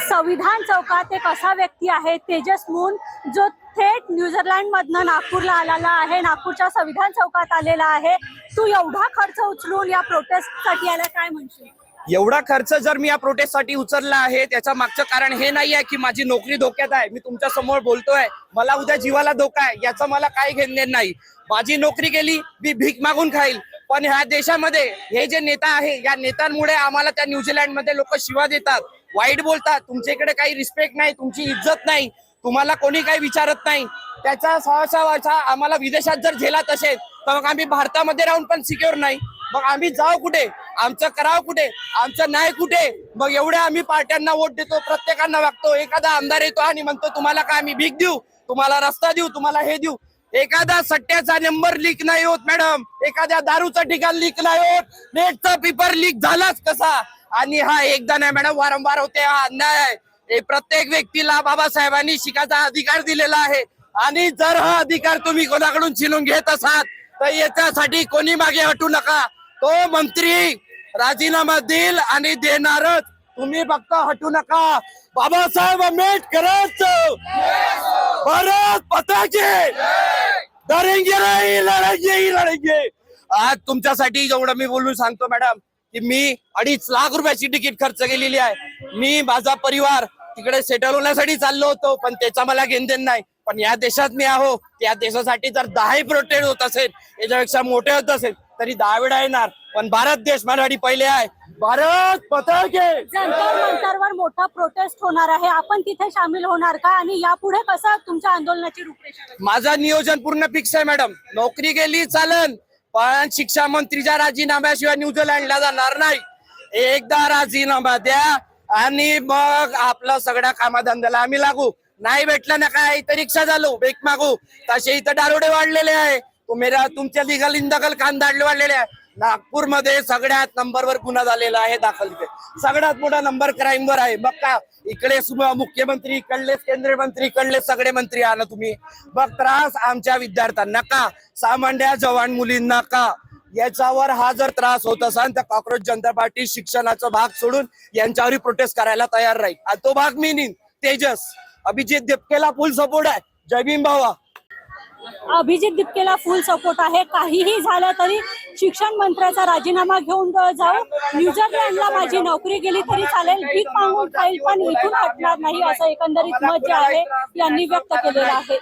संविधान चौकात एक असा व्यक्ती आहे तेजस मून, जो थेट न्यूझीलंड मधनं नागपूरला आलेला आहे, नागपूरच्या संविधान चौकात आलेला आहे। तू एवढा खर्च उचलून या प्रोटेस्टसाठी आला, काय म्हणशील? एवढा खर्च जर मी या प्रोटेस्टसाठी उचलला आहे त्याचं मागचं कारण हे नाही आहे की माझी नोकरी धोक्यात आहे। मी तुमच्या समोर बोलतोय, मला उद्या जीवाला धोका आहे याचं मला काही घेणं नाही। माझी नोकरी गेली, मी भीक मागून खाईल, पण ह्या देशामध्ये हे जे नेता आहे या नेत्यांमुळे आम्हाला त्या न्यूझीलंड मध्ये लोक शिवा देतात, वाईट बोलतात, तुमच्याकडे काही रिस्पेक्ट नाही, तुमची इज्जत नाही, तुम्हाला कोणी काही विचारत नाही। त्याचा सहसा आम्हाला विदेशात जर झेलत असेल तर मग आम्ही भारतामध्ये राहून पण सिक्युअर नाही, मग आम्ही जाऊ कुठे? आमचं करावं कुठे? आमचं नाही कुठे? मग एवढ्या आम्ही पार्ट्यांना वोट देतो, प्रत्येकांना वागतो। एखादा आमदार येतो आणि म्हणतो तुम्हाला काय आम्ही भीक देऊ, तुम्हाला रस्ता देऊ, तुम्हाला हे देऊ। एखादा सट्ट्याचा नंबर लीक नाही होत मॅडम, एखाद्या दारूचं ठिकाण लीक नाही होत, नेटचा पेपर लीक झालाच कसा? आणि हा एकदा नाही मॅडम, वारंवार होते हा अन्याय आहे। प्रत्येक व्यक्तीला बाबासाहेबांनी शिकायचा अधिकार दिलेला आहे आणि जर हा अधिकार तुम्ही कोणाकडून छिनून घेत असाल तर याच्यासाठी कोणी मागे हटू नका। तो मंत्री राजीनामा देईल आणि देणारच, तुम्ही फक्त हटू नका। बाबासाहेब आंबेडकरांचं भारत माता की डरेंगे नहीं, लढेंगे ही लढेंगे। आज तुमच्यासाठी जेवढं मी बोलून सांगतो मॅडम की मी 2.5 लाख रुपयाची तिकीट खर्च केलेली आहे। मी माझा परिवार तिकडे सेटल होण्यासाठी चाललो होतो, पण त्याचा मला घेणदेण नाही। पण या देशात मी आहो, त्या देशासाठी जर 10 प्रोटेस्ट होत असेल, याच्यापेक्षा मोठे होत असेल तरी 10 वेळा येणार, पण भारत देश माझ्यासाठी पहिले आहे। भारत माता की। जंतर मंतरवर मोठा प्रोटेस्ट होणार आहे, आपण तिथे सामील होणार का? आणि यापुढे कसं तुमच्या आंदोलनाची रूपरेषा? माझं नियोजन पूर्ण फिक्स आहे मॅडम। नोकरी गेली चालन, पण शिक्षा मंत्रीच्या राजीनाम्याशिवाय न्यूझीलंडला जाणार नाही। एकदा राजीनामा द्या आणि मग आपलं सगळ्या कामाधंद्याला आम्ही लागू। नाही भेटलं ना काय तर रिक्षा चालू, बेक मागू। तसे इथं दारोडे वाढलेले आहे, तुमच्या लिगल इंदखल कांदाडले वाढलेले आहे। नागपूरमध्ये सगळ्यात नंबरवर गुन्हा झालेला आहे दाखल, सगळ्यात मोठा नंबर क्राईम वर आहे। मग का इकडे मुख्यमंत्री इकडले, केंद्रीय मंत्री इकडले, सगळे मंत्री आला तुम्ही, मग त्रास आमच्या विद्यार्थ्यांना का, सामान्य जवान मुलींना का? याच्यावर हा जर त्रास होत असेल तर कॉक्रोच जनता पार्टी शिक्षणाचा भाग सोडून यांच्यावर प्रोटेस्ट करायला तयार राहील। आणि तो भाग मी नेईन। तेजस अभिजित दिपकेला फुल सपोर्ट आहे। जय भीम भावा। अभिजित दिपकेला फुल सपोर्ट आहे। काहीही झालं तरी शिक्षण मंत्र्याचा राजीनामा घेऊन जाऊ, न्यूझीलंडला माझी नोकरी गेली तरी चालेल, भीक मागून खाईल, पण इथून हटणार नाही, असं एकंदरीत मत जे आहे यांनी व्यक्त केलेलं आहे।